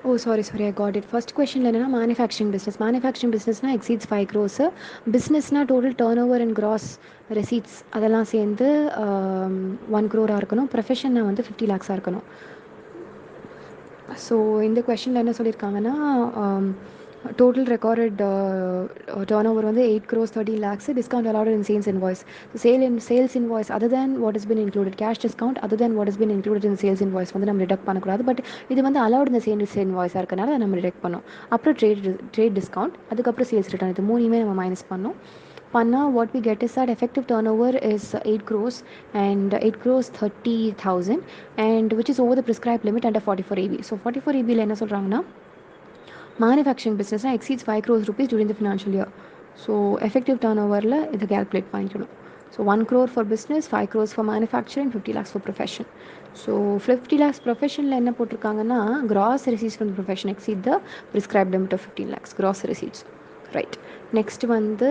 Oh, sorry, I got it. First question என்னன்னா manufacturing business. Manufacturing businessனா exceeds 5 crores. Businessனா total turnover and gross receipts அதெல்லாம் சேர்ந்து 1 crore இருக்கணும். Professionனா வந்து 50 lakhs இருக்கணும். So இந்த கொஷனில் என்ன சொல்லியிருக்காங்கன்னா total recorded turnover வந்து 8 crores 13 lakhs, discount allowed in sales invoice. So sales invoice other than what has been included, cash discount other than what has been included in sales invoice வந்து நம்ம detect பண்ணக்கூடாது. But இது வந்து allowed in the sales invoice இருக்கனால நம்ம detect பண்ணோம். அப்புறம் trade discount, அதுக்கப்புறம் சேல்ஸ் ரிட்டர்ன், இது மூணுமே நம்ம மைனஸ் பண்ணோம். what we get is that effective turnover is 8 crores and 8 crores 30,000 and which is over the prescribed limit under 44 AB. So 44 AB ல என்ன சொல்கிறாங்கன்னா manufacturing business exceeds 5 crores rupees during the financial year. So effective turnover ல இதை calculate பண்ணிக்கணும். So 1 crore for business, 5 crores for manufacturing, 50 lakhs for profession. So 50 lakhs professionல என்ன போட்டிருக்காங்கன்னா gross receipts from the profession exceed the prescribed limit of 15 lakhs gross receipts. Right. Next வந்து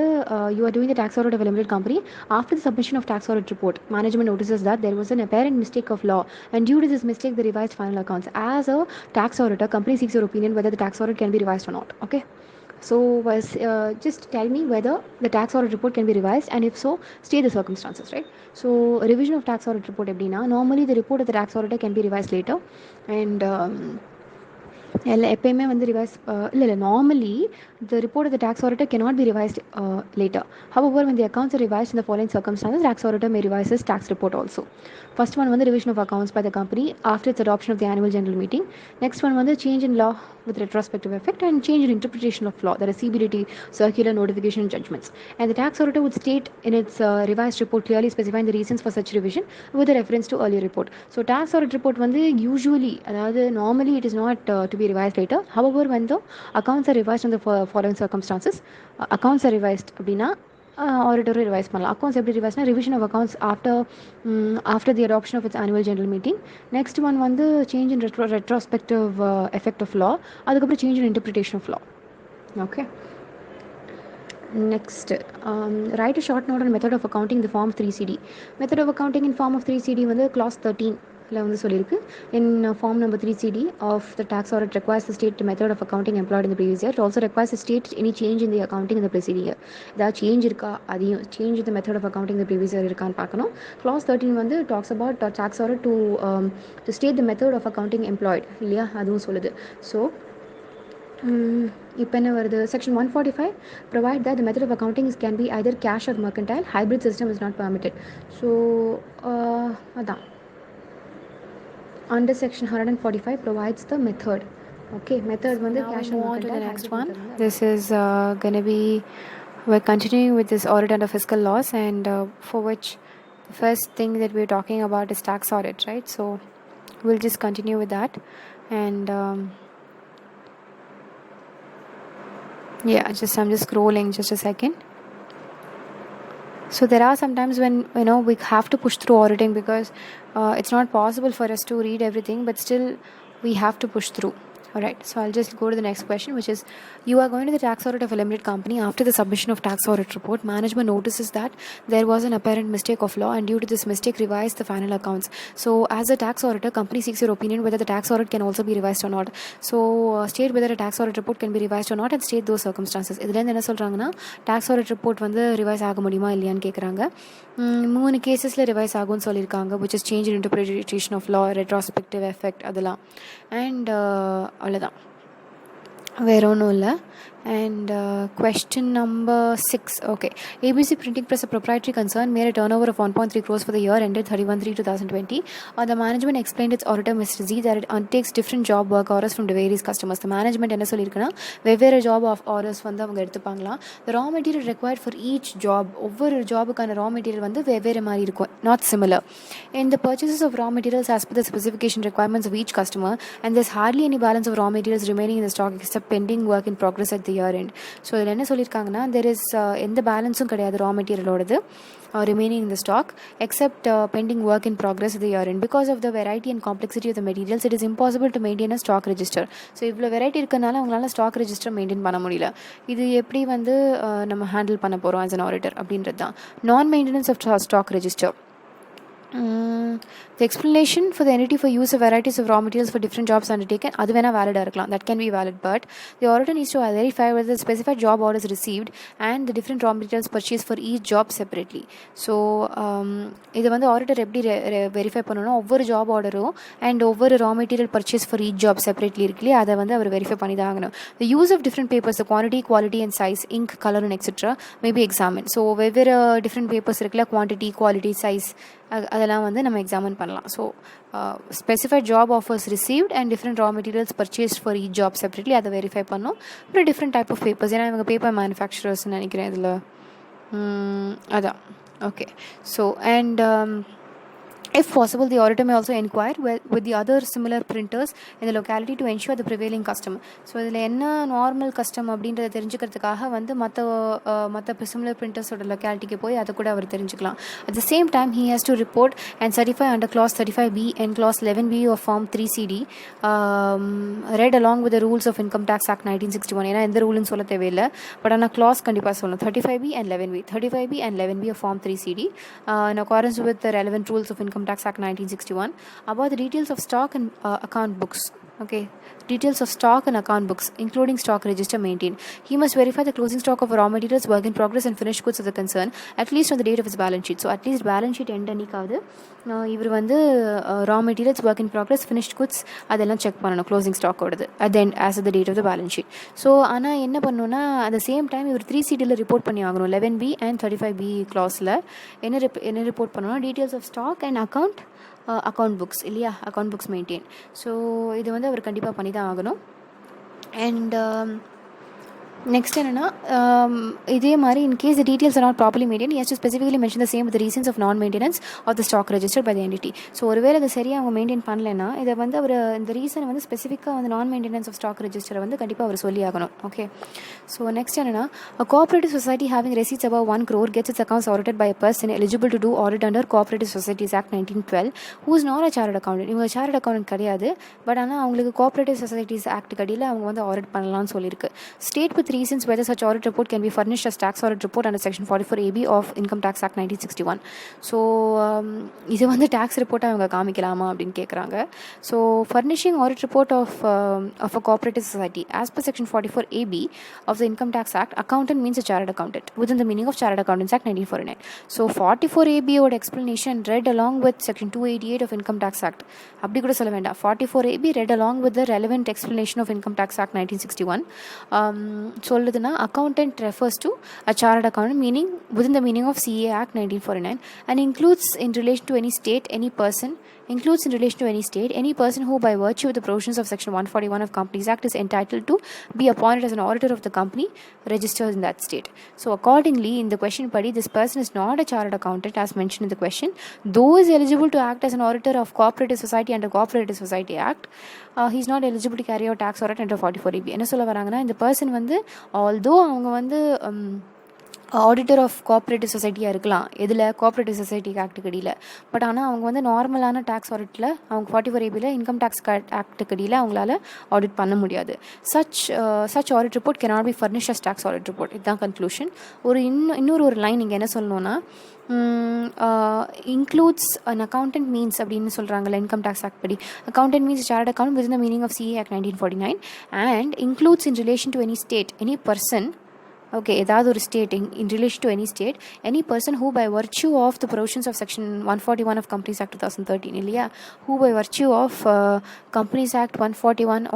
you are doing the tax audit of a limited company. After the submission of tax audit report, management notices that there was an apparent mistake of law and due to this mistake they revised final accounts. As a tax auditor, company seeks your opinion whether the tax audit can be revised or not. Okay. So just tell me whether the tax audit report can be revised and if so, state the circumstances, right? So revision of tax audit report எப்படின்னா normally the report of the tax auditor can be revised later and எப்பயுமே வந்து revise இல்லை normally the report of the tax auditor cannot be revised later. However, when the accounts are revised in the following circumstances, tax auditor may revise his tax report also. First one வந்து revision of accounts by the company after its adoption of the annual general meeting. Next one வந்து change in law with retrospective effect and change in interpretation of law, that is CBDT, circular notification judgments. And the tax auditor would state in its revised report clearly specifying the reasons for such revision with a reference to earlier report. So tax audit report வந்து usually அதாவது normally it is not to be revised later. However, when the accounts are revised in the following circumstances, accounts are revised அப்படின்னா ஆடிட்டரும் revise பண்ணலாம். Accounts எப்படி ரிவைஸ்னா revision of accounts after the adoption of its annual general meeting. Next one வந்து change in retrospective effect of law, அதுக்கப்புறம் change in interpretation of law. Okay. Next, write a short note on method of accounting in the form 3CD. Method of accounting in form of 3CD வந்து clause 13 வந்து சொல்லியிருக்கு. In form number 3CD of the tax audit requires the state method of accounting employed in the previous year. It also requires the state any change in the accounting in the preceding year. ஏதாவது change இருக்கா, அதையும் change in the method of accounting in the previous year இருக்கான்னு பார்க்கணும். clause 13 வந்து talks about tax audit to state the method of accounting employed இல்லையா, அதுவும் சொல்லுது. So இப்போ என்ன வருது, section 145 provide that the method of accounting can be either cash or mercantile, hybrid system is not permitted. So அதான் under section 145 provides the method. Okay, method வந்து cash and mercantile. The next one, this is going to be, we're continuing with this audit under fiscal laws and for which the first thing that we're talking about is tax audit, right? So we'll just continue with that and yeah, I'm just scrolling, just a second. So there are sometimes when we have to push through auditing because it's not possible for us to read everything, but still we have to push through. Alright, so I'll just go to the next question, which is, you are going to the tax audit of a limited company. After the submission of tax audit report, management notices that there was an apparent mistake of law and due to this mistake revised the final accounts. So as a tax auditor, company seeks your opinion whether the tax audit can also be revised or not. So state whether a tax audit report can be revised or not and state those circumstances. இதுலேருந்து என்ன சொல்கிறாங்கன்னா, tax audit report வந்து revise ஆக முடியுமா இல்லையான்னு கேட்குறாங்க. 3 கேசஸில் revise ஆகும்னு சொல்லியிருக்காங்க, which is change in interpretation of law, retrospective effect, அதெல்லாம். அண்ட் அவ்வளோதான், வேறு ஒன்றும் இல்லை. And question number 6. Okay, ABC Printing Press, a proprietary concern, made a turnover of 1.3 crores for the year ended 31/3/2020. The management explained its auditor Mr. Z that it undertakes different job work orders from various customers. The management என்ன சொல்லியிருக்குன்னா, வெவ்வேறு job orders வந்து அவங்க எடுத்துப்பாங்களாம். The raw material required for each job, ஒவ்வொரு ஜாபுக்கான raw material வந்து வெவ்வேறு மாதிரி இருக்கும், not similar. In the purchases of raw materials as per the specification requirements of each customer, and there's hardly any balance of raw materials remaining in the stock except pending work in progress at the year end. So இதில் என்ன சொல்லியிருக்காங்கன்னா, there is எந்த பேலன்ஸும் கிடையாது ரா மெட்டீரியலோடது remaining in the stock except pending work in progress at the year end. Because of the variety and complexity of the materials, it is impossible to maintain a stock register. So இவ்வளோ variety இருக்கனால அவங்களால stock register maintain பண்ண முடியல. இது எப்படி வந்து நம்ம handle பண்ண போகிறோம் ஆஸ் அன் ஆடிட்டர் அப்படின்றது தான். நான் maintenance of stock register. The explanation for the entity for use of varieties of raw materials for different jobs undertaken, அது வேணா valid இருக்கலாம், that can be valid, but the auditor needs to verify whether the specified job orders received and the different raw materials purchased for each job separately. So இது வந்து auditor எப்படி verify பண்ணணும், ஒவ்வொரு job ஆர்டரும் and ஒவ்வொரு raw material purchase for each job separately இருக்குல்லையே, அதை வந்து அவர் வெரிஃபை பண்ணி தான் ஆகணும். The use of different papers, the quantity, quality and size, ink, color and etc. may be examined. So வெவ்வேறு டிஃப்ரெண்ட் பேப்பர்ஸ் இருக்குல்ல, குவான்டிட்டி, குவாலிட்டி, சைஸ், அதெல்லாம் வந்து நம்ம எக்ஸாமின் பண்ணலாம். So specified job offers received and different raw materials purchased for each job separately, அதை verify பண்ணோம். அப்புறம் different type of papers, ஏன்னா இவங்க பேப்பர் மேனுஃபேக்சரர்ஸ்னு நினைக்கிறேன் இதில். அதான் okay. So and if possible, the auditor may also inquire with the other similar printers in the locality to ensure the prevailing custom. So இதில் என்ன நார்மல் கஸ்டம் அப்படின்றத தெரிஞ்சுக்கிறதுக்காக வந்து மற்ற சிமிலர் பிரிண்டர்ஸோட லொக்காலிட்டிக்கு போய் அதை கூட அவர் தெரிஞ்சுக்கலாம். At the same time he has to report and certify under clause 35B and clause 11B of form 3CD read along with the rules of Income Tax Act 1961. ஏன்னா எந்த ரூல்னு சொல்ல தேவையில்லை, பட் ஆனால் clause கண்டிப்பாக சொல்லணும். 35B and 11B, 35B and 11B of form 3CD in accordance with the relevant rules of Income Tax Act 1961 about the details of stock and account books. Okay, details of stock and account books including stock register maintained. He must verify the closing stock of raw materials, work in progress and finished goods of the concern at least on the date of his balance sheet. So at least balance sheet end அன்னைக்காவது இவர் வந்து raw materials, work in progress, finished goods அதெல்லாம் check பண்ணணும், closing stock ஓடுது at the end as of the date of the balance sheet. So ஆனால் என்ன பண்ணணும்னா at the same time இவர் 3CDயில் report பண்ணி ஆகணும். 11B and 35B clauseல என்ன ரிப்போர்ட் பண்ணணும்னா details of stock and account books இல்லையா, அக்கௌண்ட் புக்ஸ் மெயின்டைன். ஸோ இது வந்து அவர் கண்டிப்பாக பண்ணி தான் ஆகணும். அண்ட் நெக்ஸ்ட் என்னென்னா, இதே மாதிரி in case the details are not properly maintain, he has to specifically mention the same with the reasons of non maintenance of the stock registered by the entity. So ஒருவேளை அதை சரியாக அவங்க maintain பண்ணலைன்னா இதை வந்து அவர் இந்த ரீசனை வந்து ஸ்பெசிஃபிக்காக வந்து நான் மெயின்டெனன்ஸ் ஆஃப் ஸ்டாக் ரெஜிஸ்டரை வந்து கண்டிப்பாக அவர் சொல்லி ஆகணும். ஓகே. ஸோ நெக்ஸ்ட் என்னென்னா, a cooperative society having receipts above 1 crore gets its accounts audited by a person eligible to do audit under Cooperative Societies Act 1912 who is not a chartered accountant. இவங்க chartered accountant கிடையாது, but ஆனால் அவங்களுக்கு Cooperative Societies Act கடியில் அவங்க வந்து audit பண்ணலாம்னு சொல்லியிருக்கு. State with reasons whether such audit report can be furnished as tax audit report under section 44AB of Income Tax Act 1961. So இது வந்து டேக்ஸ் ரிப்போர்ட்டாக அவங்க காமிக்கலாமா அப்படின்னு கேட்குறாங்க. So furnishing audit report of a cooperative society as per section 44AB of the Income Tax Act, accountant means a chartered accountant within the meaning of Chartered Accountants Act 1949. So 44AB ஓட explanation read along with section 288 of Income Tax Act அப்படி கூட சொல்ல வேண்டாம். 44AB read along with the relevant explanation of Income Tax Act 1961 சொல்லுதுன்னா, accountant refers to a chartered accountant meaning within the meaning of CA Act 1949 and includes in relation to any state any person who by virtue of the provisions of section 141 of Companies Act is entitled to be appointed as an auditor of the company registered in that state. So accordingly, in the question padi, this person is not a chartered accountant as mentioned in the question, though is eligible to act as an auditor of cooperative society under Cooperative Society Act. He is not eligible to carry out tax audit under 44AB. என்ன சொல்ல வராங்கன்னா, இந்த person வந்து although அவங்க வந்து auditor of cooperative சொசைட்டியாக இருக்கலாம், எதில் cooperative society ஆக்டுக்கு அடியில், பட் ஆனால் அவங்க வந்து நார்மலான டேக்ஸ் ஆடிட்டில் அவங்க 44ABயில் இன்கம் டேக்ஸ் ஆக்டுக்கு அடியில் அவங்களால ஆடிட் பண்ண முடியாது. Such audit report cannot be furnished as tax audit report. இதுதான் கன்க்ளூஷன். இன்னொரு லைன் இங்கே என்ன சொல்லணும்னா, இன்க்ளூட்ஸ் அன் அக்கௌண்டன்ட் மீன்ஸ் அப்படின்னு சொல்கிறாங்கல்ல இன்கம் டேக்ஸ் ஆக்ட் படி, accountant means chartered accountant within the meaning of CA Act 1949 and includes in relation to any state, any person. Okay, ஏதாவது ஒரு state in relation to any state, any person who by virtue of the provisions of section 141 of Companies Act 2013 இல்லையா, who by virtue of Companies Act 141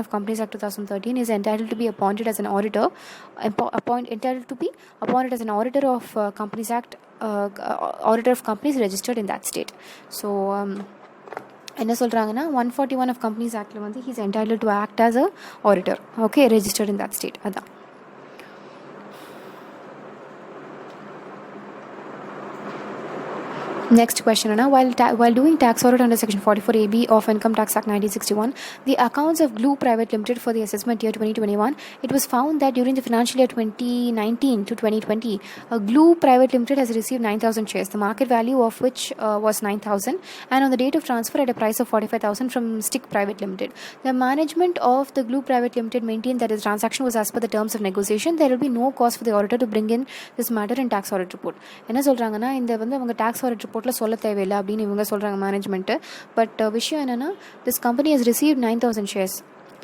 of Companies Act 2013 is entitled to be appointed as an auditor, of Companies Act, auditor of companies registered in that state. So என்ன சொல்கிறாங்கன்னா, 141 of companies ஆக்டில் வந்து he's entitled to act as a auditor. Okay, registered in that state. அதான். Next question, while doing tax audit under Section 44AB of Income Tax Act 1961, the accounts of Glue Private Limited for the assessment year 2021, it was found that during the financial year 2019 to 2020, Glue Private Limited has received 9,000 shares, the market value of which was 9,000, and on the date of transfer at a price of 45,000 from Stick Private Limited. The management of the Glue Private Limited maintained that the transaction was as per the terms of negotiation. There will be no cost for the auditor to bring in this matter in tax audit report. என்ன சொல்கிறாங்கன்னா இந்த வந்து அவங்க tax audit report சொல்ல தேவையில்லை அப்படின்னு இவங்க சொல்கிறாங்க மேனேஜ்மெண்ட்டு. பட் விஷயம் என்னென்னா, this company has receive 9,000 shares.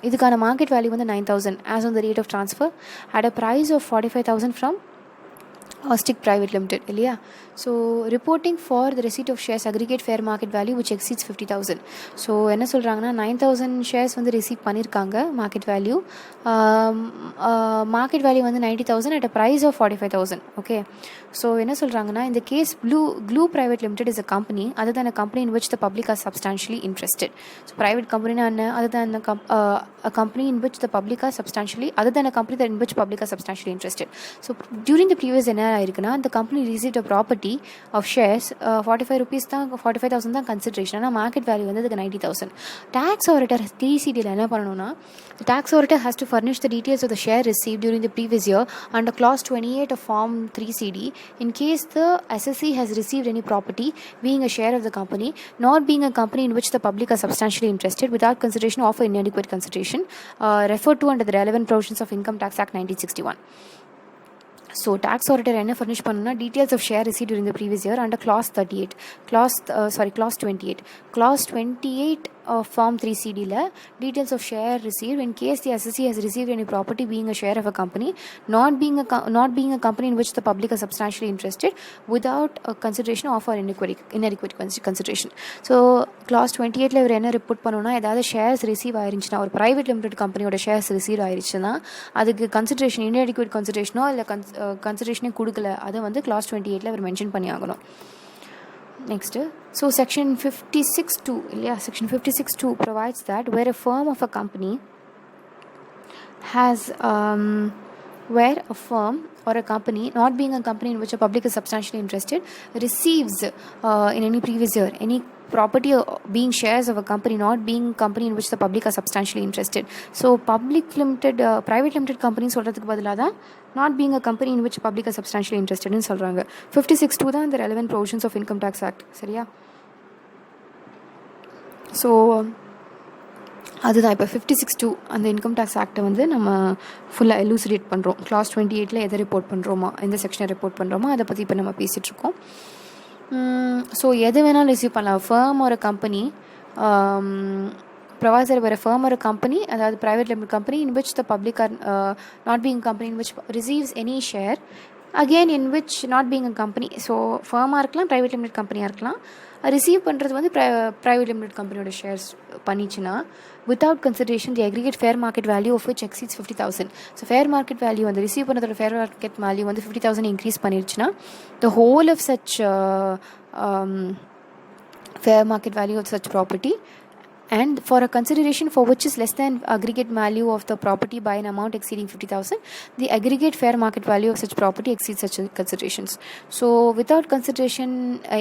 இதுக்கான மார்க்கெட் வேல்யூ வந்து 9,000 as on the rate of transfer at a price of 45,000 from Stick Private Limited இல்லையா. So reporting for the receipt of shares aggregate fair market value which exceeds 50,000. So என்ன சொல்கிறாங்கன்னா 9,000 shares வந்து receive பண்ணியிருக்காங்க market value. Market value வந்து 90,000 at a price of 45,000. Okay. So என்ன சொல்கிறாங்கன்னா, இந்த case Glue Private Limited is a company other than a company in which the public are substantially interested. So private கம்பெனினா என்ன, other than a company in which the public are substantially, other than a company that in which public are substantially interested. So during the previous என்ன ஆயிருக்குன்னா, the company received a property of shares 45 rupees தான், 45,000 தான் consideration. ஆனால் market value வந்து அதுக்கு 90,000. Tax auditor TCDயில் என்ன பண்ணணும்னா, the tax auditor has to furnish the details of the share received during the previous year under clause 28 of form 3CD in case the assessee has received any property being a share of the company, not being a company in which the public are substantially interested, without consideration or for inadequate consideration, referred to under the relevant provisions of Income Tax Act 1961. So tax auditor என்ன furnish பண்ணணும்னா, details of share received during the previous year under clause 38, clause 28 of form 3CD details of share received in case the assessee has received any property being a share of a company, not being a company in which the public are substantially interested, without consideration of or inadequate consideration. So clause 28 இவர் என்ன report பண்ணணும்னா, ஏதாவது shares receive ஆயிருந்துச்சுன்னா, ஒரு private limited கம்பெனியோட shares receive ஆயிருச்சுன்னா அதுக்கு consideration inadequate கன்சிடரேஷனோ இல்லை கன்சிடரேஷனே கொடுக்கல, அதை வந்து clause 28 இவர் மென்ஷன் பண்ணி ஆகணும். Next, so section 56(2) section 56(2) provides that where a firm of a company has where a firm or a company, not being a company in which a public is substantially interested, receives in any previous year any property being shares of a company, not being company in which the public are substantially interested. So public limited private limited company சொல்றதுக்கு பதிலாக தான் not being a company in which public are substantially interested ன்னு சொல்கிறாங்க. 56(2) தான் இந்த relevant provisions of Income Tax Act. சரியா? So அதுதான் இப்போ 56(2) அந்த இன்கம் டேக்ஸ் ஆக்டை வந்து நம்ம ஃபுல்லாக எலூசிடேட் பண்ணுறோம். clause 28 எதை ரிப்போர்ட் பண்ணுறோமோ, எந்த செக்ஷனை ரிப்போர்ட் பண்ணுறோமோ அதை பற்றி இப்போ நம்ம பேசிகிட்ருக்கோம். ஸோ எது வேணாலும் ரிசீவ் பண்ணலாம். ஃபர்ம் ஒரு company provider where a firm or a company, அதாவது private limited company in which the public are not being a company in which receives any share, again in which not being a company, so firm-ஆக இருக்கலாம், private limited company-ஆக இருக்கலாம், receive பண்ணுறது வந்து private limited கம்பெனியோட shares பண்ணிச்சுன்னா without consideration the aggregate fair market value of which exceeds 50,000. So fair market value வந்து receive பண்ணதோட ஃபேர் மார்க்கெட் வேல்யூ வந்து 50,000 இன்க்ரீஸ் பண்ணிருச்சுன்னா the whole of such fair market value of such property and for a consideration for which is less than aggregate value of the property by an amount exceeding 50,000, the aggregate fair market value of such property exceeds such considerations. So without consideration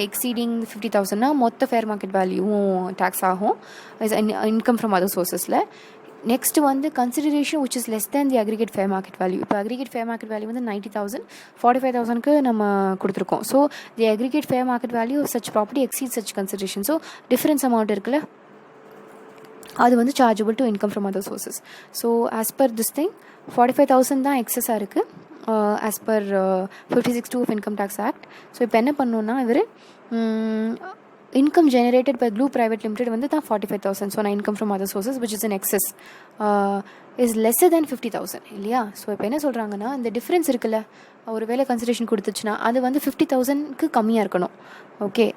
exceeding 50,000 na motta fair market value tax ஆகும் is income from other sources la. Next வந்து consideration which is less than the aggregate fair market value. இப்போ aggregate fair market value வந்து 90,000, 45,000க்கு நம்ம கொடுத்துருக்கோம். So the aggregate fair market value of such property exceeds such consideration. So difference amount இருக்குல்ல, அது வந்து chargeable to income from other sources. So as per this thing 45,000 தான் எக்ஸஸாக இருக்குது as per 56(2) of income tax act. So இப்போ என்ன பண்ணணுன்னா, இவர் income generated by Glue Private Limited வந்து தான் 45,000. ஸோ நான் income from other sources which is in excess is lesser than 50,000 இல்லையா. ஸோ இப்போ என்ன சொல்கிறாங்கன்னா, இந்த டிஃப்ரென்ஸ் இருக்குல்ல, ஒரு வேலை கன்சிடரேஷன் கொடுத்துச்சுன்னா அது வந்து 50,000க்கு கம்மியாக இருக்கணும். ஓகே.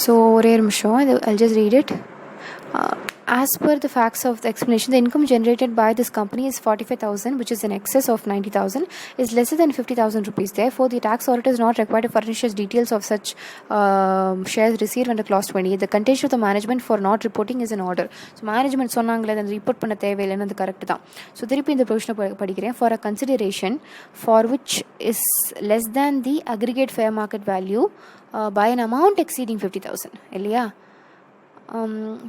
ஸோ ஒரே நிமிஷம், இது I'll just read it. as per the facts of the explanation, the income generated by this company is 45,000, which is in excess of 90,000, is lesser than 50,000 rupees. Therefore, the tax auditor is not required to furnish us details of such shares received under clause 20. The contention of the management for not reporting is in order. So, management சொன்னாங்களே அந்த report பண்ண தேவையில்லைன்னு அது correct தான். So திருப்பி இந்த ப்ரொவிஷனை படிக்கிறேன். For a consideration for which is less than the aggregate fair market value by an amount exceeding 50,000 இல்லையா?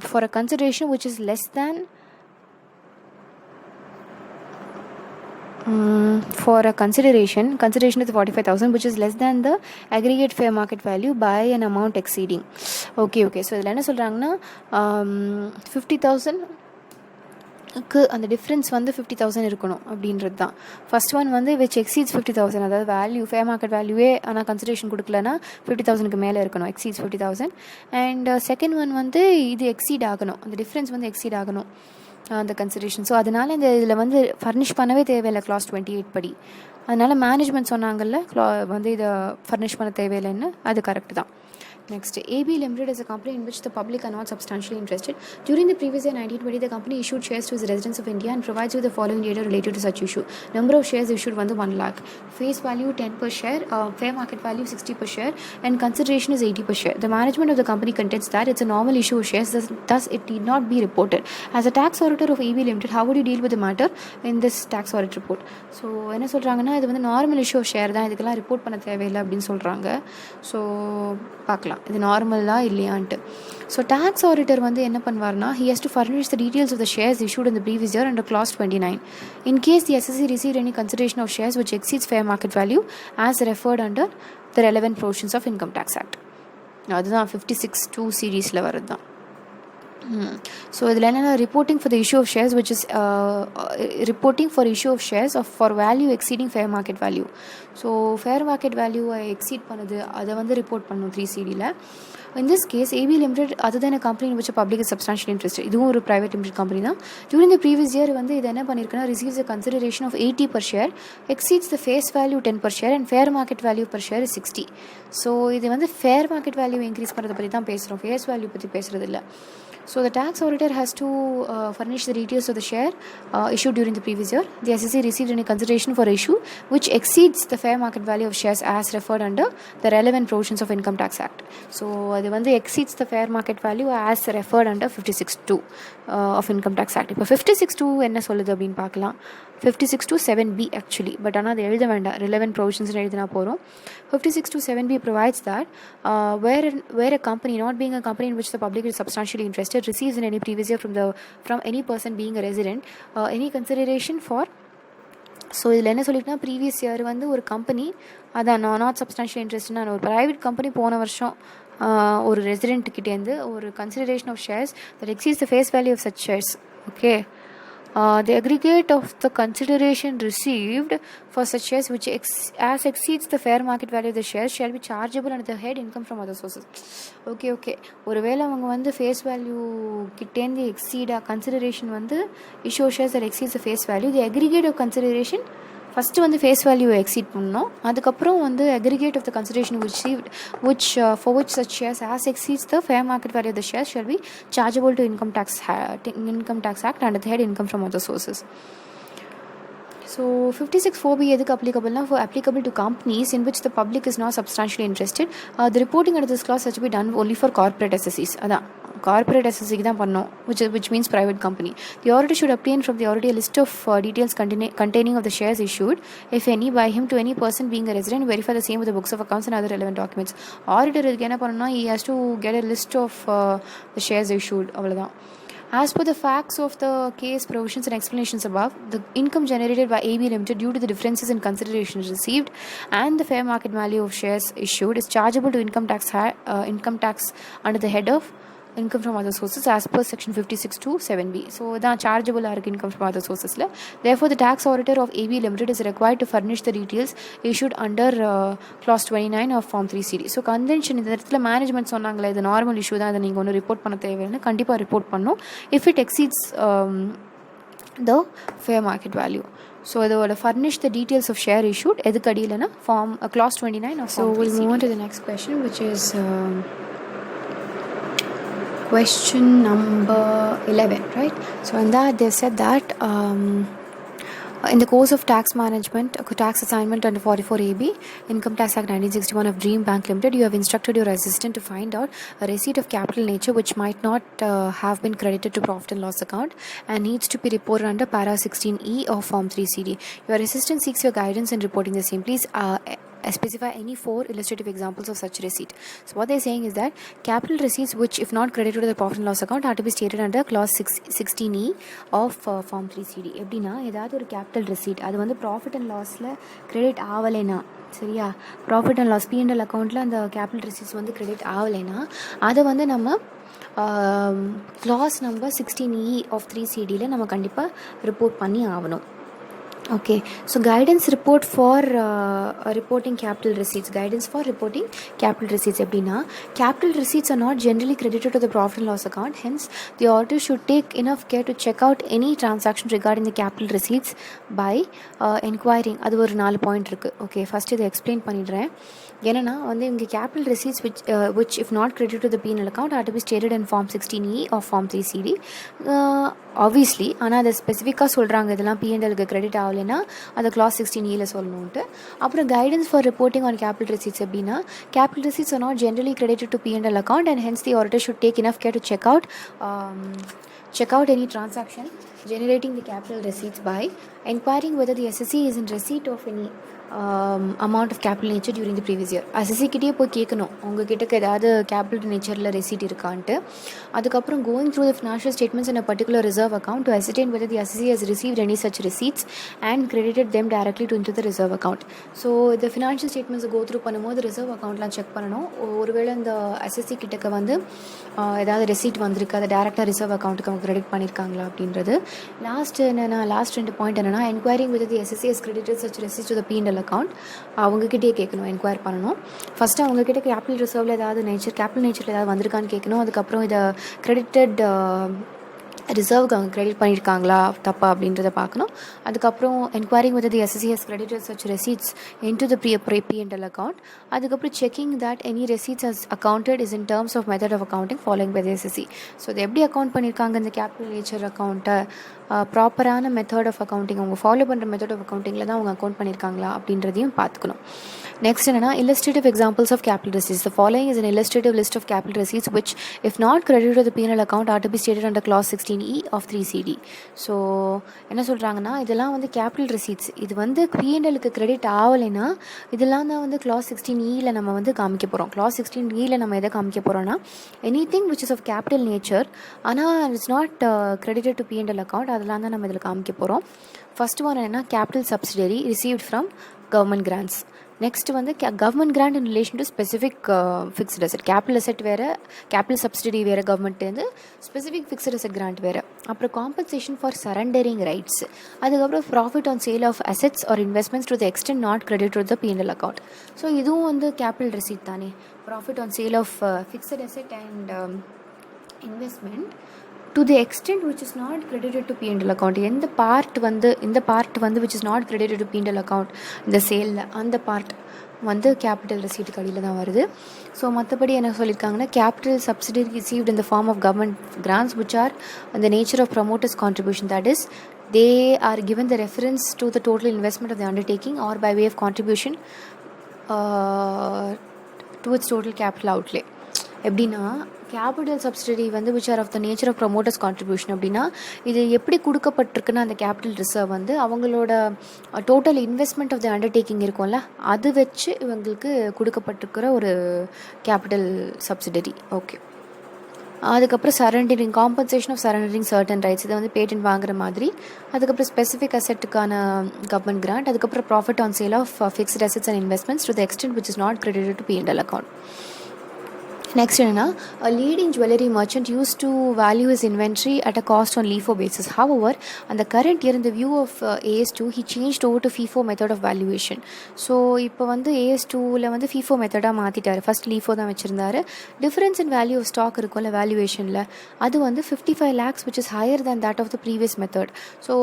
For a consideration which is less than for a consideration is 45,000, which is less than the aggregate fair market value by an amount exceeding. Okay. So இதில் என்ன சொல்கிறாங்கன்னா 50,000 அந்த difference வந்து 50,000 இருக்கணும் அப்படின்றது தான். First one வந்து விச் எக்ஸீட்ஸ் 50,000, அதாவது வேல்யூ ஃபேர் மார்க்கெட் வேல்யூவே ஆனால் கன்சிடரேஷன் கொடுக்கலன்னா 50,000க்கு மேலே இருக்கணும், எக்ஸீட்ஸ் 50,000. அண்ட் செகண்ட் ஒன் வந்து இது எக்ஸீட் ஆகணும், அந்த டிஃப்ரென்ஸ் வந்து எக்ஸீட் ஆகணும் அந்த கன்சிடரேஷன். ஸோ அதனால் இந்த இதில் வந்து ஃபர்னிஷ் பண்ணவே தேவையில்லை clause 28 படி. அதனால் மேனேஜ்மெண்ட் சொன்னாங்கல்ல வந்து இதை ஃபர்னிஷ் பண்ண தேவையில்லைன்னு, அது கரெக்ட் தான். Next, AB Limited is a company in which the public are not substantially interested. During the previous year 1920, the company issued shares to its residents of India and provides you the following data related to such issue. Number of shares issued 1 lakh. Face value 10 per share. Fair market value 60 per share. And consideration is 80 per share. The management of the company contends that it's a normal issue of shares, thus it need not be reported. As a tax auditor of AB Limited, how would you deal with the matter in this tax audit report? So, என்ன சொல்கிறாங்கன்னா இது வந்து normal issue of share தான், இதுக்கெல்லாம் report பண்ண தேவையில்லை அப்படின்னு சொல்கிறாங்க. ஸோ பார்க்கலாம் இது நார்மலா இல்லையான்ட்டு. ஸோ டேக்ஸ் ஆடிட்டர் வந்து என்ன பண்ணுவார்னா, he has to furnish the details of the shares issued in the previous year under clause 29. In case the SSC received any consideration of shares which exceeds fair market value as referred under the relevant provisions of Income Tax Act. அதுதான் 56(2) சீரீஸில் வருது தான். So இதில் என்னென்னா reporting for the issue of shares which is reporting for issue of shares of for value exceeding fair market value. So fair market வேல்யூவை exceed பண்ணுது, அதை வந்து ரிப்போர்ட் பண்ணணும் 3CD. In this case, AB Limited, other than a company in which a public is substantially interested, இதுவும் ஒரு private limited company தான். During the previous year வந்து இது என்ன பண்ணியிருக்குன்னா, receives a consideration of 80 per share, exceeds the face value 10 per share and fair market value per share is 60. So இது வந்து fair market value increase பண்ணுறதை பற்றி தான் பேசுகிறோம், face value பற்றி பேசுகிறது இல்லை. So the tax auditor has to furnish the details of the share issued during the previous year. The SEC received any consideration for issue which exceeds the fair market value of shares as referred under the relevant provisions of Income Tax Act. So அது வந்து exceeds the fair market value as referred under 56(2) of Income Tax Act. இப்போ 56(2) என்ன சொல்லுது அப்படின்னு பார்க்கலாம். 56(2)(7)(b actually, but ஆனால் அது எழுத வேண்டாம், relevant provisions எழுதினா போகிறோம். 56(2)(7)(b provides that where a company, not being a company in which the public is substantially interested, receives in any previous year from any person being a resident any consideration for. So இதில் என்ன சொல்லிட்டுனா, previous year வந்து ஒரு company, அதான் not substantial இன்ட்ரெஸ்ட்னா ஒரு private company போன வருஷம் ஒரு ரெசிடென்ட்கிட்டேருந்து ஒரு consideration of shares that exceeds the face value of such shares. Okay, the aggregate of the consideration received for such shares which as exceeds the fair market value of the shares shall be chargeable under the head income from other sources. Okay, ஒருவேளை அவங்க வந்து face value கிட்டேருந்து எக்ஸீடாக consideration வந்து issue shares that exceeds the face value, the aggregate of consideration first வந்து face வேல்யூவை exceed பண்ணணும், அதுக்கப்புறம் வந்து aggregate of the consideration which for which such shares as exceeds the fair market value of the shares shall be chargeable to Income Tax Act under the head income from other sources. So 56(4)(b) எதுக்கு applicable? For applicable to companies in which the public is not substantially interested. The reporting under this clause has to be done only for corporate SSCs. அதான் corporate SSC தான் பண்ணோம், which means private company. The auditor should obtain from the auditor a list of details containing of the shares issued, if any, by him to any person being a resident, verify the same with the books of accounts and other relevant documents. Auditor இதுக்கு என்ன பண்ணணும்னா, he has to get a list of the shares issued, அவ்வளோதான். As per the facts of the case, provisions and explanations above, the income generated by AB Limited due to the differences in considerations received and the fair market value of shares issued is chargeable to income tax under the head of income from other sources as per section 56(2)(7)(b. So the chargeable are income from other sources. Therefore, the tax auditor of AB Limited is required to furnish the details issued under clause 29 of form 3CD. So convention இந்த இடத்துல management சொன்னாங்களே இது normal issue தான், அதை நீங்கள் ஒன்று report பண்ண தேவையில்லைன்னு கண்டிப்பாக ரிப்போர்ட் பண்ணணும் if it exceeds the fair market value. So அதோட furnish the details of share issued எதுக்கு அடியிலனா form clause 29 of form 3CD. So we'll move on to the next question, which is Question number 11, right? So in that they said that in the course of tax management, tax assignment under 44AB, Income Tax Act 1961 of Dream Bank Limited, you have instructed your assistant to find out a receipt of capital nature which might not have been credited to profit and loss account and needs to be reported under para 16E of Form 3CD. Your assistant seeks your guidance in reporting the same. Please specify any 4 illustrative examples of such receipt. So what they're saying is that capital receipts which if not credited to the profit and loss account are to be stated under clause 16E of Form 3CD. எப்படின்னா ஏதாவது ஒரு capital ரெசீட் அது வந்து profit and லாஸில் credit ஆகலைன்னா, சரியா, profit and loss P&L அக்கௌண்ட்டில் அந்த capital ரெசீட்ஸ் வந்து கிரெடிட் ஆகலைன்னா அதை வந்து நம்ம clause number 16E of 3CDயில் நம்ம கண்டிப்பாக ரிப்போர்ட் பண்ணி ஆகணும். Okay, so guidance report for reporting capital receipts. Guidance for reporting capital receipts எப்படின்னா, capital receipts are not generally credited to the profit and loss account. Hence, the auditor should take enough care to check out any transaction regarding the capital receipts by inquiring. அது ஒரு 4 point இருக்குது. Okay, first இதை explain பண்ணிடுறேன். ஏன்னா வந்து இங்கே capital ரெசீட்ஸ் which if not credited to the P&L account are to be stated in Form 16E or Form 3CD. Obviously ஆனால் அதை ஸ்பெசிஃபிக்காக சொல்கிறாங்க, இதெல்லாம் P&Lக்கு கிரெடிட் ஆகலைன்னா அதை clause 16E சொல்லணுன்ட்டு. அப்புறம் guidance for reporting on capital receipts எப்படின்னா, capital receipts are not generally credited to P&L account and hence the auditor should take enough care to check out any transaction generating the capital receipts by inquiring whether the SSC is in receipt of any amount of capital nature during the previous year. SSC கிட்டே போய் கேட்கணும் உங்ககிட்ட ஏதாவது capital நேச்சரில் ரெசீட் இருக்கான்ட்டு. அதுக்கப்புறம் going through the financial statements in a particular reserve account to ascertain whether the SSC has received any such receipts and credited them directly into the reserve account. So இந்த financial statements go through பண்ணும்போது reserve அக்கௌண்ட்லாம் check பண்ணணும். ஒருவேளை இந்த SSC கிட்டக்க வந்து ஏதாவது ரெசீட் வந்திருக்கு, அதை டேரெக்டாக ரிசர்வ் அக்கௌண்ட்டுக்கு அவங்க கிரெடிட் பண்ணியிருக்காங்களா அப்படின்றது. லாஸ்ட் 2 பாயிண்ட் என்னென்னா, enquiring with the SSC has credited such receipts to the P&L account. அவங்கக்கிட்டே கேட்கணும், என்கொயர் பண்ணணும். ஃபஸ்ட்டு அவங்கக்கிட்ட கேபிட்டல் ரிசர்வில் ஏதாவது கேபிட்டல் நேச்சரில் ஏதாவது வந்திருக்கான்னு கேட்கணும். அதுக்கப்புறம் இதை கிரெடிட்டட் ரிசர்வுக்கு அவங்க கிரெடிட் பண்ணியிருக்காங்களா தப்பா அப்படின்றத பார்க்கணும். அதுக்கப்புறம் enquiring with the SSC has credited such receipts into the P&L account. அதுக்கப்புறம் checking that any receipts as accounted is in terms of method of accounting following by the SSC. So இதை எப்படி account பண்ணியிருக்காங்க இந்த capital nature அக்கௌண்ட்டை, ப்ராப்பரான method of accounting அவங்க follow பண்ணுற method of அக்கௌண்டிங்கில் தான் அவங்க அக்கௌண்ட் பண்ணியிருக்காங்களா அப்படின்றதையும் பார்த்துக்கணும். நெக்ஸ்ட் என்னென்னா, illustrative examples of capital receipts. The following is an illustrative list of capital receipts which if not credited to the P&L account are to be stated under clause 16E of 3CD. So என்ன சொல்கிறாங்கன்னா, இதெல்லாம் வந்து capital ரெசீட்ஸ், இது வந்து P&Lக்கு credit ஆகலைன்னா இதெல்லாம் தான் வந்து clause 16E நம்ம வந்து காமிக்க போகிறோம். clause 16E நம்ம எதை காமிக்க போகிறோன்னா, anything which is of capital nature ஆனால் it's not credited to P&L account, அதெல்லாம் தான் நம்ம இதில் காமிக்க போகிறோம். ஃபஸ்ட்டு ஒன் என்னென்னா, capital subsidy received from government grants. Next வந்து government grant in relation to specific fixed asset. Capital asset வேறு, கேபிட்டல் சப்சிடரி வேறு, கவர்மெண்ட்லேருந்து ஸ்பெசிஃபிக் ஃபிக்ஸ்டு அசெட் கிராண்ட் வேறு. அப்புறம் காம்பன்சேஷன் ஃபார் சரண்டரிங் ரைட்ஸ். அதுக்கப்புறம் profit on sale of assets or investments to the extent not credit to the P&L account. So இதுவும் வந்து capital receipt தானே. Profit on sale of fixed asset and investment to the extent which is not credited to P&L account. இந்த part வந்து which is not credited to P&L account, இந்த சேலில் அந்த part வந்து capital ரெசீட்டுக்கு அடியில் தான் வருது. ஸோ மற்றபடி என்ன சொல்லியிருக்காங்கன்னா, capital subsidy received in the form of government grants which are in the nature of promoters contribution, that is they are given the reference to the total investment of the undertaking or by way of contribution to its total capital outlay. எப்படின்னா, capital subsidy வந்து which are of the nature of promoters contribution அப்படின்னா, இது எப்படி கொடுக்கப்பட்டிருக்குன்னா அந்த capital reserve வந்து அவங்களோட total investment of the undertaking இருக்கும்ல, அது வச்சு இவங்களுக்கு கொடுக்கப்பட்டிருக்கிற ஒரு கேபிட்டல் சப்சிடரி. ஓகே, அதுக்கப்புறம் surrendering, compensation of surrendering certain rights, இதை வந்து பேட்டன்ட் வாங்குற மாதிரி. அதுக்கப்புறம் ஸ்பெசிஃபிக் அசெட்டுக்கான கவர்மெண்ட் கிராண்ட். அதுக்கப்புறம் profit on sale of fixed assets and investments to the extent which is not credited to P&L account. Next என்னன்னா, a leading jewelry merchant used to value his inventory at a cost on LIFO basis. However, on the current year in the view of AS2 he changed over to FIFO method of valuation. So இப்போ வந்து AS2ல வந்து FIFO மெத்தடாக மாற்றிட்டார். First LIFO தான் வச்சுருந்தாரு. Difference in value of stock இருக்கும்ல வேல்யூவேஷனில், அது வந்து 55 lakhs which is higher than that of the previous method. So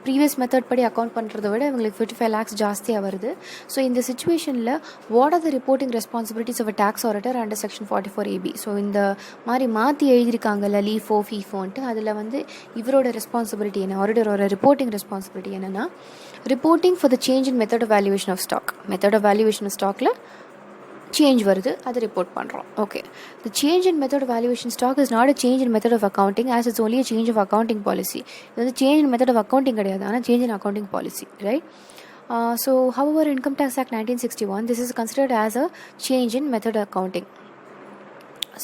previous method படி அக்கௌண்ட் பண்ணுறத விட இவங்களுக்கு 55 lakhs ஜாஸ்தியாக வருது. ஸோ இந்த சுச்சுவேஷனில் what are the reporting responsibilities of a tax auditor under section 144AB. So இந்த மாதிரி மாற்றி எழுதியிருக்காங்கல்ல லீஃபோ ஃபீஃபோன்ட்டு, அதில் வந்து இவரோட ரெஸ்பான்சிபிலிட்டி என்ன, ஆடிட்டரோட ரிப்போர்ட்டிங் ரெஸ்பான்சிபிலிட்டி என்னென்னா reporting for the change in method of valuation of stock. Method of valuation of ஸ்டாக்கில் சேஞ்ச் வருது, அதை ரிப்போர்ட் பண்ணுறோம். Okay, the change in method valuation stock is not a change in method of accounting as it's only change of accounting policy. இது வந்து change in method of accounting கிடையாது, ஆனால் change in accounting policy, right? So however, Income Tax Act 1961, this is considered as a change in method accounting.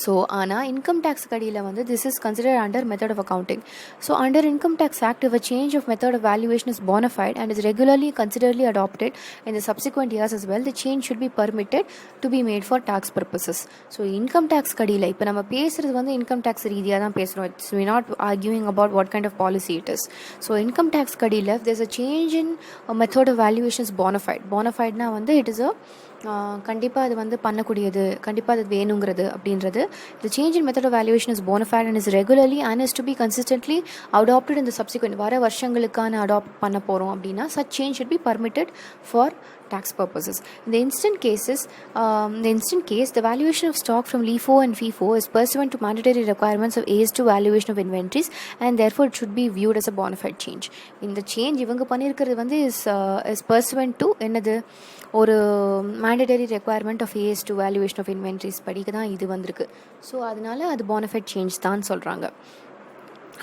So ஆனால் income tax கடியில் வந்து this is considered under method of accounting. So under income tax act if a change of method of valuation is bona fide and is regularly considerably adopted in the subsequent years as well, the change should be permitted to be made for tax purposes. So income tax கடியில் இப்போ நம்ம பேசுகிறது வந்து income tax ரீதியாக தான் பேசுகிறோம். It's we not arguing about what kind of policy it is. So income tax கடியில் if there's a change in a method of valuation is bona fide. Bona fideனா வந்து it is a கண்டிப்பாக அது வந்து பண்ணக்கூடியது, கண்டிப்பாக அது வேணுங்கிறது அப்படின்றது. The change in method of valuation is bona fide and is regularly and is to be consistently adopted in the subsequent வர வருஷங்களுக்கான அடாப்ட் பண்ண போகிறோம் அப்படின்னா such change should be permitted for tax purposes. In the instant case, the valuation of stock from LIFO and FIFO is pursuant to mandatory requirements of AS2 valuation of inventories and therefore it should be viewed as a bona fide change. இந்த change இவங்க பண்ணியிருக்கிறது வந்து is pursuant to என்னது, ஒரு mandatory requirement of AS2 valuation of inventories படிக்க தான் இது வந்திருக்கு. ஸோ அதனால அது bona fide change தான் சொல்கிறாங்க.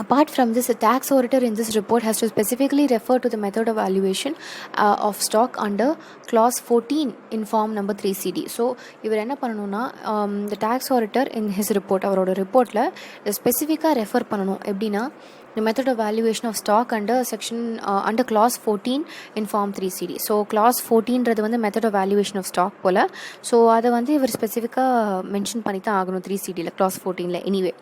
Apart from this, a tax auditor in this report has to specifically refer to the method of valuation of stock under clause 14 in form number 3CD. So, இவர் என்ன பண்ணணும்னா the tax auditor in his report, அவரோட ரிப்போர்ட்டில் ஸ்பெசிஃபிக்காக refer பண்ணணும். எப்படின்னா the method of valuation of stock under section under clause 14 in form 3CD. So, clause 14ன்றது வந்து method of valuation of stock போல். ஸோ அதை வந்து இவர் ஸ்பெசிஃபிக்காக மென்ஷன் பண்ணி தான் ஆகணும் 3CDயில், clause 14ல். எனிவே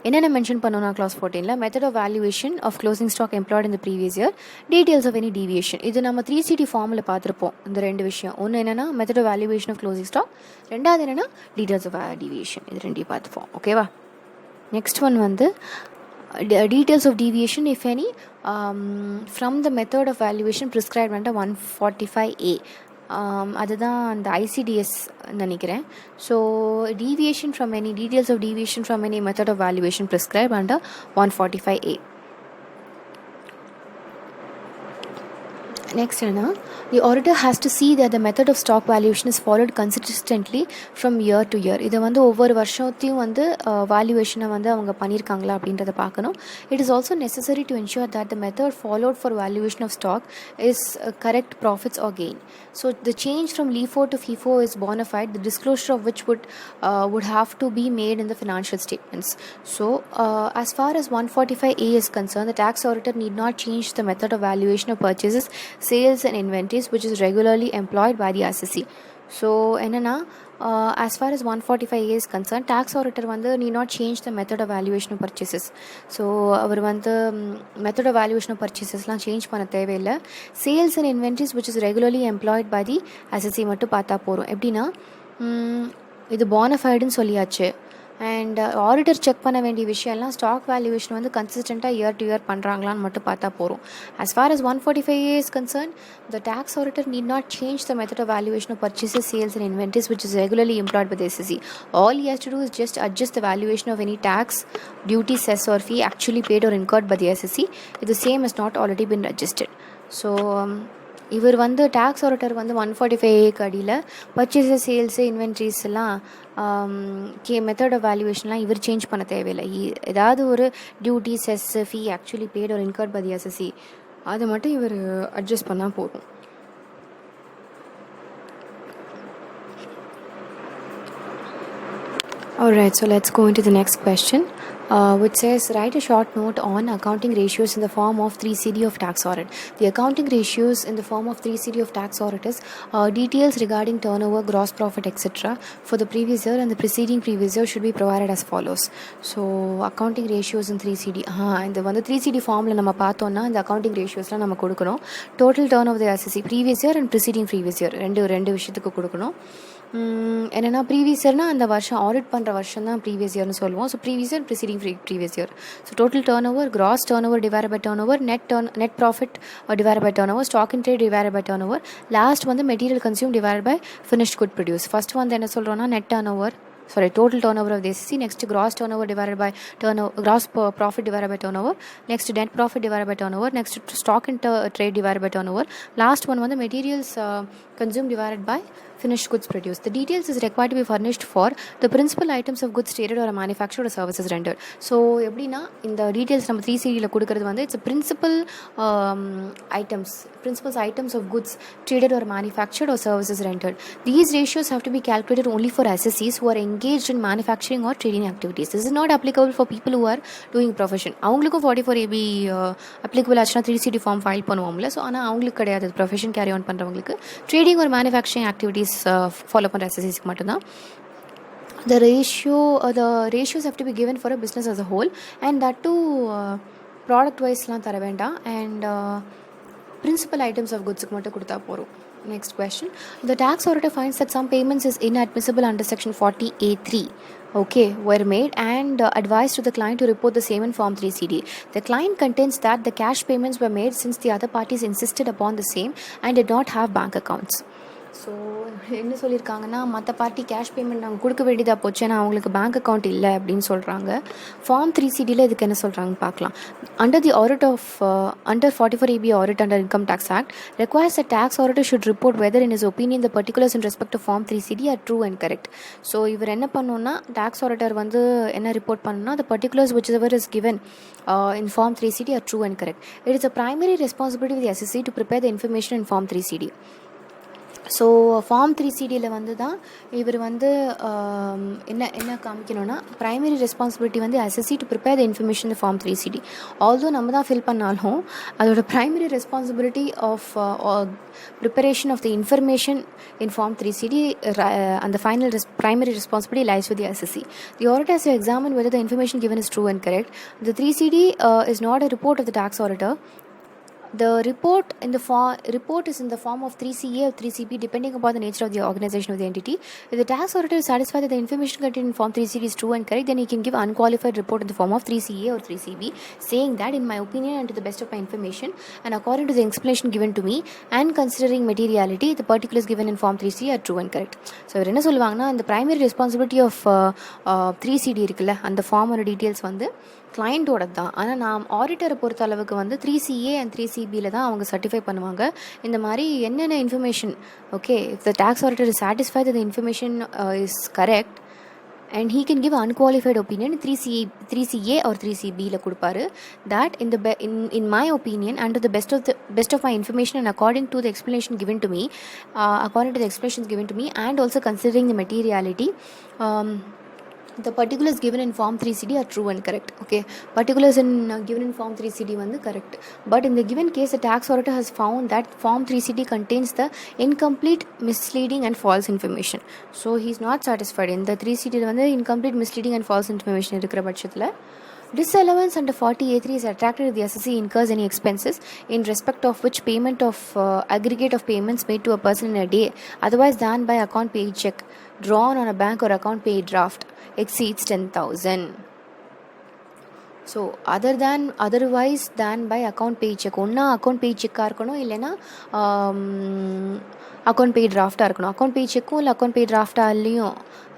என்னென்ன மென்ஷன் பண்ணணும்னா clause 14ல் method of valuation of closing stock employed in the previous year, details of any deviation. இது நம்ம 3CD ஃபார்மில் பார்த்துருப்போம். இந்த ரெண்டு விஷயம், ஒன்று என்னென்னா method of valuation of closing stock, ரெண்டாவது என்னென்னா டீட்டெயில்ஸ் ஆஃப் டீவியேஷன். இது ரெண்டையும் பார்த்துப்போம். ஓகேவா? நெக்ஸ்ட் ஒன் வந்து details of deviation if any from the method of valuation prescribed under 145A. அதுதான் அந்த ICDS நினைக்கிறேன். So deviation from any details of deviation from any method of valuation prescribed under 145A. Next, the auditor has to see that the method of stock valuation is followed consistently from year to year. இதை வந்து ஒவ்வொரு வருஷத்தையும் வந்து வேல்யூவேஷனை வந்து அவங்க பண்ணியிருக்காங்களா அப்படின்றத பார்க்கணும். It is also necessary to ensure that the method followed for valuation of stock is correct profits or gain. So the change from LIFO to FIFO is bona fide, the disclosure of which would have to be made in the financial statements. So as far as 145A is concerned, the tax auditor need not change the method of valuation of purchases, sales and inventories which is regularly employed by the assessee. So என்னன்னா as far as 145A is concerned, tax auditor வந்து need not change the method of valuation of purchases. So அவர் வந்து method of valuation of purchasesலாம் change பண்ண தேவையில்லை. sales and inventories which is regularly employed by the assessee மட்டும் பார்த்தா போகிறோம். எப்படின்னா இது போனஃபைடுன்னு சொல்லியாச்சு. அண்ட் ஆடிட்டர் செக் பண்ண வேண்டிய விஷயம்லாம் ஸ்டாக் வேல்யூவேஷன் வந்து கன்சிஸ்டண்ட்டாக இயர் டு இயர் பண்ணுறாங்களான்னு மட்டும் பார்த்தா போகிறோம். as far as 145A is concerned, the tax auditor need not change the method of valuation of purchases, sales and inventories which is regularly employed by the SSE. All he has to do is just adjust the valuation of any tax, duty, cess or fee actually paid or incurred by the SSE if the same has not already been adjusted. So இவர் வந்து tax auditor வந்து 145A அடியில் பர்ச்சேஸஸ், sales, inventories எல்லாம் method of வேல்யூவேஷன்லாம் இவர் change பண்ண தேவையில்லை. ஏதாவது ஒரு டியூட்டி, செஸ், ஃபீ ஆக்சுவலி பேட் ஒரு இன்கர்ட் பை தி எஸ்எஸ்சி அதை மட்டும் இவர் அட்ஜஸ்ட் பண்ணால் போதும். Alright, so let's go into the next question, which says write a short note on accounting ratios in the form of 3CD of tax audit. The accounting ratios in the form of 3CD of tax audit is details regarding turnover, gross profit, etc. for the previous year and the preceding previous year should be provided as follows. So accounting ratios in 3CD, இந்த வந்து 3CD ஃபார்மில் நம்ம பார்த்தோன்னா இந்த accounting ratiosலாம் நம்ம கொடுக்கணும். total turnover the SSC previous year and preceding previous year ரெண்டு விஷயத்துக்கு கொடுக்கணும். என்னென்னா ப்ரீவியஸ் இயர்னால் அந்த வருஷம் ஆடிட் பண்ணுற வருஷம் தான் ப்ரீவியஸ் இயர்னு சொல்லுவோம். So previous year, preceding previous year. So total turnover, gross turnover divide by turnover, net profit divide by turnover, stock in trade divide by turnover, last வந்து material consume divide by finished good produce. First வந்து என்ன சொல்கிறோன்னா net turnover, total turnover of the SEC. Next, gross turnover divided by gross profit divided by turnover. Next, net profit divided by turnover. Next, stock in trade divided by turnover. Last one the materials consumed divided by finished goods produced. The details is required to be furnished for the principal items of goods traded or manufactured or services rendered. So எப்படின்னா இந்த details நம்ம 3CD கொடுக்கறது வந்து it's principal items of goods traded or manufactured or services rendered. These ratios have to be calculated only for SSCs who are engaged in manufacturing or trading activities. This is not applicable for people who are doing profession. அவங்களுக்கும் 44AB applicable ஆச்சுன்னா 3CD form file பண்ணுவோம்ல. So ஆனால் அவங்களுக்கு கிடையாது, profession carry on பண்ணுறவங்களுக்கு trading ஒரு manufacturing activities follow பண்ணுற SSCஸ்க்கு மட்டும்தான். The ratios have to be given for a business as a whole, and that too product wiseலாம் தர வேண்டாம், and principal items of goods மட்டும் கொடுத்தா போகிறோம். Next question. The tax auditor finds that some payments is inadmissible under section 40A3 were made and advised to the client to report the same in form 3CD. The client contends that the cash payments were made since the other parties insisted upon the same and did not have bank accounts. So என்ன சொல்லியிருக்காங்கன்னா, மற்ற party cash payment நாங்கள் கொடுக்க வேண்டியதாக போச்சு, ஏன்னா அவங்களுக்கு bank account இல்லை அப்படின்னு சொல்கிறாங்க. ஃபார்ம் 3CD இதுக்கு என்ன சொல்கிறாங்கன்னு பார்க்கலாம். Under 44AB audit under Income Tax Act requires that tax auditor should report whether in his opinion the particulars in respect of form 3CD are true and correct. So இவர் என்ன பண்ணணும்னா, tax auditor என்ன report பண்ணணும்னா, the particulars whichever is given in form 3CD are true and correct. It is a primary responsibility of the SSC to prepare the information in form 3CD. So form 3CDயில் தான் இவர் என்ன காமிக்கணும்னா, primary responsibility SSC to prepare the information the form 3CD. Although நம்ம தான் fill பண்ணாலும் அதோட primary responsibility of preparation of the information in form 3CD அந்த final primary responsibility lies with the SSC. The auditor has to examine whether the information given is true and correct. The 3CD is not a report of the tax auditor. The report is in the form of 3CA or 3CB depending upon the nature of the organization of the entity. If the tax auditor is satisfied that the information contained in form 3CD is true and correct, then he can give unqualified report in the form of 3CA or 3CB saying that in my opinion and to the best of my information and according to the explanation given to me and considering materiality, the particulars given in form 3CA are true and correct. So என்ன சொல்லுவாங்கன்னா, இந்த primary responsibility of 3CD இருக்குல்ல, அந்த ஃபார்மோட details கிளைண்ட்டோட தான். ஆனால் நான் ஆடிட்டரை பொறுத்த அளவுக்கு 3CA அண்ட் 3CBயில் தான் அவங்க சர்டிஃபை பண்ணுவாங்க. இந்த மாதிரி என்னென்ன information if the tax auditor is satisfied that the information is correct and he can give unqualified opinion 3CA or 3CBயில் கொடுப்பாரு. That in my opinion and to the best of my information and according to the explanation given to me and also considering the materiality, the particulars given in form 3CD are true and correct. Particulars given in form 3CD correct, but in the given case the tax auditor has found that form 3CD contains the incomplete, misleading and false information. So he is not satisfied. In the 3CD incomplete, misleading and false information இருக்கிற பட்சத்தில் disallowance under 40A3 is attracted if the SSC incurs any expenses in respect of which payment of aggregate of payments made to a person in a day otherwise than by account paid check drawn on a bank or account paid draft exceeds 10,000. So otherwise than by account paid check, ஒன்னா account paid check இருக்கணும், இல்லைன்னா account paid draft இருக்கணும். account paid check-ம் இல்லை account paid draft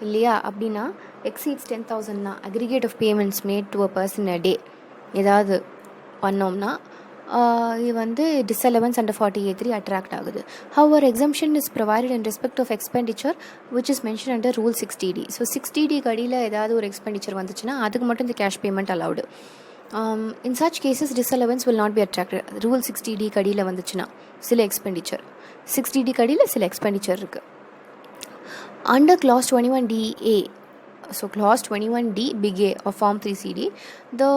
இல்லையா அப்படின்னா exceeds 10,000 aggregate of payments made to a person a day ஏதாவது பண்ணோம்னா இது disallowance under 40A3 attract ஆகுது. However, exemption is provided in respect of expenditure which is mentioned under rule 6DD. So 6DD கடியில் ஏதாவது ஒரு expenditure வந்துச்சுன்னா அதுக்கு மட்டும் இந்த cash payment allowed. In such cases disallowance will not be attracted. rule 6DD கடியில் வந்துச்சுன்னா சில expenditure 6DD கடியில் சில expenditure இருக்கு. Under clause 21DA, so clause 21D big A of form 3CD, the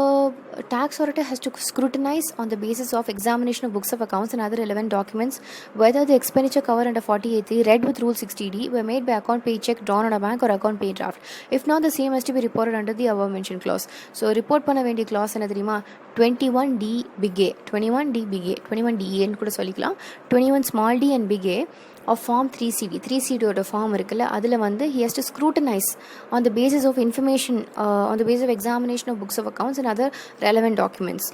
tax auditor has to scrutinize on the basis of examination of books of accounts and other relevant documents whether the expenditure covered under 40A3 read with rule 6DD were made by account paid check drawn on a bank or account paid draft. If not, the same has to be reported under the above mentioned clause. So report பண்ண வேண்டிய clause என்ன தெரியுமா? 21D big A, 21D big A, 21DA ன்னு கூட சொல்லிக்கலாம். 21 small d and big A of form 3CD. 3CD ஓட form இருக்குல்ல, அதில் he has to scrutinize on the basis of information, on the basis of examination of books of accounts and other relevant documents.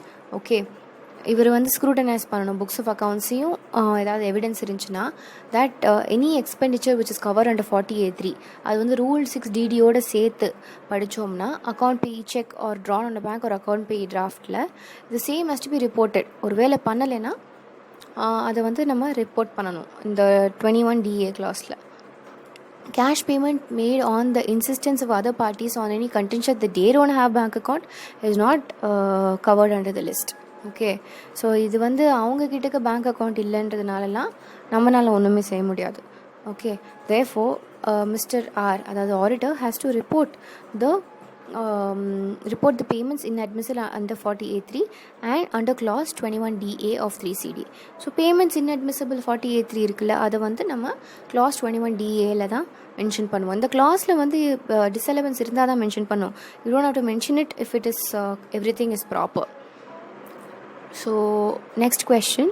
இவர் வந்து scrutinise பண்ணணும் books of அக்கௌண்ட்ஸையும் ஏதாவது evidence இருந்துச்சுன்னா that any expenditure which is cover under 40A3 அது வந்து rule 6 டிடியோடு சேர்த்து படித்தோம்னா account payee cheque or drawn on bank ஒரு அக்கௌண்ட் பே டிராஃப்டில் இது same has to be reported. ஒரு வேளை பண்ணலைன்னா அதை வந்து நம்ம ரிப்போர்ட் பண்ணணும் இந்த 21DA clauseல. Cash payment made on the insistence of other parties on any contingent that they don't have bank account is not covered under the list. Okay, so இது வந்து அவங்க கிட்டக்க பேங்க் அக்கௌண்ட் இல்லைன்றதுனாலலாம் நம்மளால் ஒன்றுமே செய்ய முடியாது. Okay, therefore Mr. R அதாவது auditor has to report the payments inadmissible under 40A3 and under clause 21DA of 3CD. So payments inadmissible 40A3 இருக்குல்ல, அதை வந்து நம்ம clause 21DAல தான் மென்ஷன் பண்ணுவோம். இந்த clauseல வந்து disallowance இருந்தால் தான் மென்ஷன் பண்ணுவோம். You don't have to mention it if it is everything is proper. So next question.